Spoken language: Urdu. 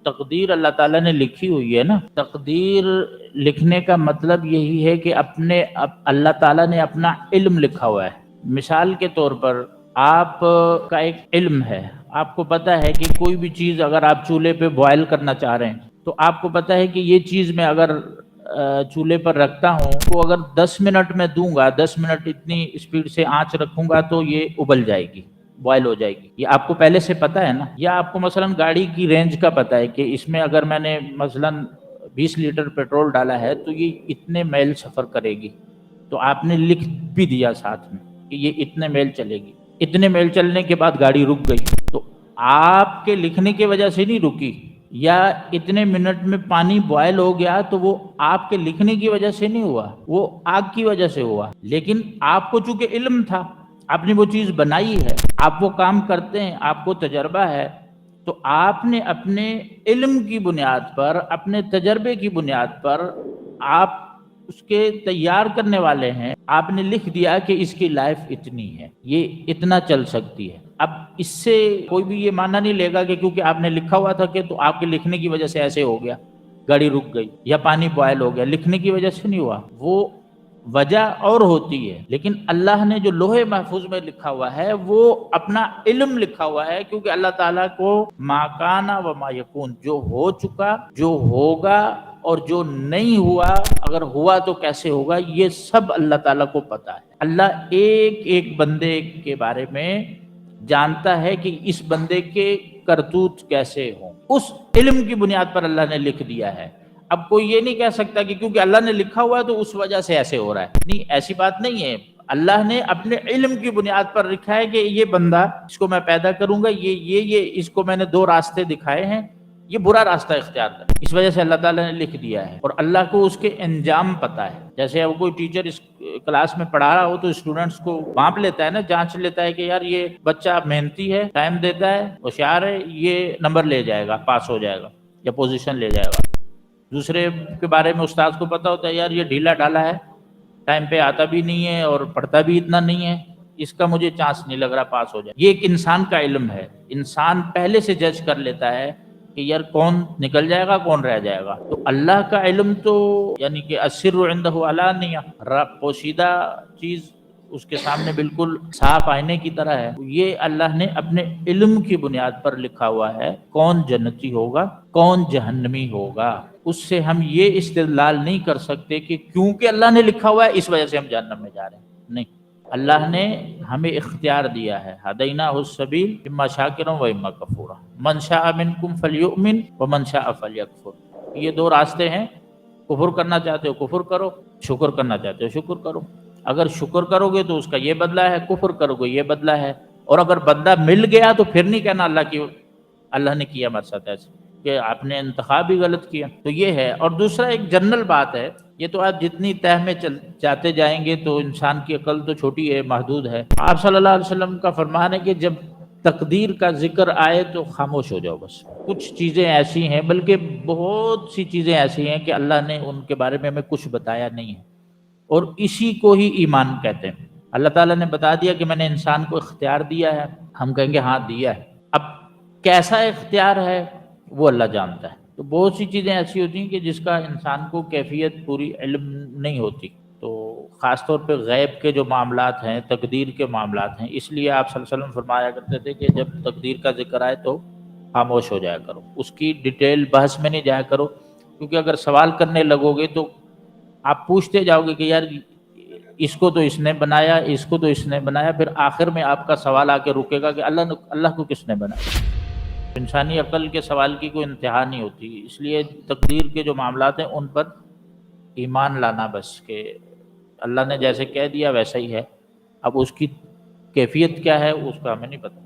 تقدیر اللہ تعالیٰ نے لکھی ہوئی ہے نا، تقدیر لکھنے کا مطلب یہی ہے کہ اللہ تعالیٰ نے اپنا علم لکھا ہوا ہے۔ مثال کے طور پر آپ کا ایک علم ہے، آپ کو پتہ ہے کہ کوئی بھی چیز اگر آپ چولہے پہ بوائل کرنا چاہ رہے ہیں تو آپ کو پتہ ہے کہ یہ چیز میں اگر چولہے پر رکھتا ہوں تو اگر 10 منٹ میں دوں گا، 10 منٹ اتنی اسپیڈ سے آنچ رکھوں گا تو یہ ابل جائے گی، بوائل ہو جائے گی۔ یہ آپ کو پہلے سے پتہ ہے نا۔ یا آپ کو مثلا گاڑی کی رینج کا پتہ ہے کہ اس میں اگر میں نے مثلا 20 لیٹر پیٹرول ڈالا ہے تو یہ اتنے میل سفر کرے گی، تو آپ نے لکھ بھی دیا ساتھ میں کہ یہ اتنے میل چلے گی۔ اتنے میل چلنے کے بعد گاڑی رک گئی تو آپ کے لکھنے کی وجہ سے نہیں رکی، یا اتنے منٹ میں پانی بوائل ہو گیا تو وہ آپ کے لکھنے کی وجہ سے نہیں ہوا، وہ آگ کی وجہ سے ہوا۔ لیکن آپ کو چونکہ علم تھا، آپ نے وہ چیز بنائی ہے، آپ وہ کام کرتے ہیں، آپ کو تجربہ ہے، تو آپ نے اپنے علم کی بنیاد پر، اپنے تجربے کی بنیاد پر، آپ اس کے تیار کرنے والے ہیں، آپ نے لکھ دیا کہ اس کی لائف اتنی ہے، یہ اتنا چل سکتی ہے۔ اب اس سے کوئی بھی یہ ماننا نہیں لے گا کہ کیونکہ آپ نے لکھا ہوا تھا کہ تو آپ کے لکھنے کی وجہ سے ایسے ہو گیا، گاڑی رک گئی یا پانی بوائل ہو گیا، لکھنے کی وجہ سے نہیں ہوا، وہ وجہ اور ہوتی ہے۔ لیکن اللہ نے جو لوح محفوظ میں لکھا ہوا ہے وہ اپنا علم لکھا ہوا ہے، کیونکہ اللہ تعالیٰ کو ما کان و ما یکون، جو ہو چکا، جو ہوگا اور جو نہیں ہوا، اگر ہوا تو کیسے ہوگا، یہ سب اللہ تعالیٰ کو پتہ ہے۔ اللہ ایک ایک بندے کے بارے میں جانتا ہے کہ اس بندے کے کرتوت کیسے ہوں، اس علم کی بنیاد پر اللہ نے لکھ دیا ہے۔ اب کوئی یہ نہیں کہہ سکتا کہ کیونکہ اللہ نے لکھا ہوا ہے تو اس وجہ سے ایسے ہو رہا ہے، نہیں، ایسی بات نہیں ہے۔ اللہ نے اپنے علم کی بنیاد پر لکھا ہے کہ یہ بندہ، اس کو میں پیدا کروں گا، یہ اس کو میں نے 2 راستے دکھائے ہیں، یہ برا راستہ اختیار کر، اس وجہ سے اللہ تعالیٰ نے لکھ دیا ہے، اور اللہ کو اس کے انجام پتہ ہے۔ جیسے اب کوئی ٹیچر اس کلاس میں پڑھا رہا ہو تو اسٹوڈنٹس کو بھانپ لیتا ہے نا، جانچ لیتا ہے کہ یار یہ بچہ محنتی ہے، ٹائم دیتا ہے، ہوشیار ہے، یہ نمبر لے جائے گا، پاس ہو جائے گا یا پوزیشن لے جائے گا۔ دوسرے کے بارے میں استاد کو پتہ ہوتا ہے یار یہ ڈھیلا ڈالا ہے، ٹائم پہ آتا بھی نہیں ہے اور پڑھتا بھی اتنا نہیں ہے، اس کا مجھے چانس نہیں لگ رہا پاس ہو جائے۔ یہ ایک انسان کا علم ہے، انسان پہلے سے جج کر لیتا ہے کہ یار کون نکل جائے گا، کون رہ جائے گا۔ تو اللہ کا علم تو یعنی کہ السر عنده علانیہ، پوشیدہ چیز اس کے سامنے بالکل صاف آئینے کی طرح ہے۔ یہ اللہ نے اپنے علم کی بنیاد پر لکھا ہوا ہے کون جنتی ہوگا، کون جہنمی ہوگا۔ اس سے ہم یہ استدلال نہیں کر سکتے کہ کیونکہ اللہ نے لکھا ہوا ہے اس وجہ سے ہم جہنم میں جا رہے ہیں، نہیں۔ اللہ نے ہمیں اختیار دیا ہے، ہدیناہ السبیل اما شاکرا و اما کفورا، من شاء منکم فلیؤمن ومن شاء فلیکفر۔ یہ 2 راستے ہیں، کفر کرنا چاہتے ہو کفر کرو، شکر کرنا چاہتے ہو شکر کرو۔ اگر شکر کرو گے تو اس کا یہ بدلہ ہے، کفر کرو گے یہ بدلہ ہے، اور اگر بدلہ مل گیا تو پھر نہیں کہنا اللہ نے کیا ہمارے ساتھ ایسے کہ آپ نے انتخاب ہی غلط کیا۔ تو یہ ہے۔ اور دوسرا ایک جنرل بات ہے، یہ تو آپ جتنی تہ میں جاتے جائیں گے تو انسان کی عقل تو چھوٹی ہے، محدود ہے۔ آپ صلی اللہ علیہ وسلم کا فرمان ہے کہ جب تقدیر کا ذکر آئے تو خاموش ہو جاؤ بس۔ کچھ چیزیں ایسی ہیں، بلکہ بہت سی چیزیں ایسی ہیں کہ اللہ نے ان کے بارے میں ہمیں کچھ بتایا نہیں ہے، اور اسی کو ہی ایمان کہتے ہیں۔ اللہ تعالیٰ نے بتا دیا کہ میں نے انسان کو اختیار دیا ہے، ہم کہیں گے ہاں دیا ہے، اب کیسا اختیار ہے وہ اللہ جانتا ہے۔ تو بہت سی چیزیں ایسی ہوتی ہیں کہ جس کا انسان کو کیفیت پوری علم نہیں ہوتی، تو خاص طور پہ غیب کے جو معاملات ہیں، تقدیر کے معاملات ہیں، اس لیے آپ صلی اللہ علیہ وسلم فرمایا کرتے تھے کہ جب تقدیر کا ذکر آئے تو خاموش ہو جایا کرو، اس کی ڈیٹیل بحث میں نہیں جایا کرو، کیونکہ اگر سوال کرنے لگو گے تو آپ پوچھتے جاؤ گے کہ یار اس کو تو اس نے بنایا، اس کو تو اس نے بنایا، پھر آخر میں آپ کا سوال آ کے رکے گا کہ اللہ کو کس نے بنایا۔ انسانی عقل کے سوال کی کوئی انتہا نہیں ہوتی، اس لیے تقدیر کے جو معاملات ہیں ان پر ایمان لانا بس، کہ اللہ نے جیسے کہہ دیا ویسا ہی ہے، اب اس کی کیفیت کیا ہے اس کا ہمیں نہیں پتہ۔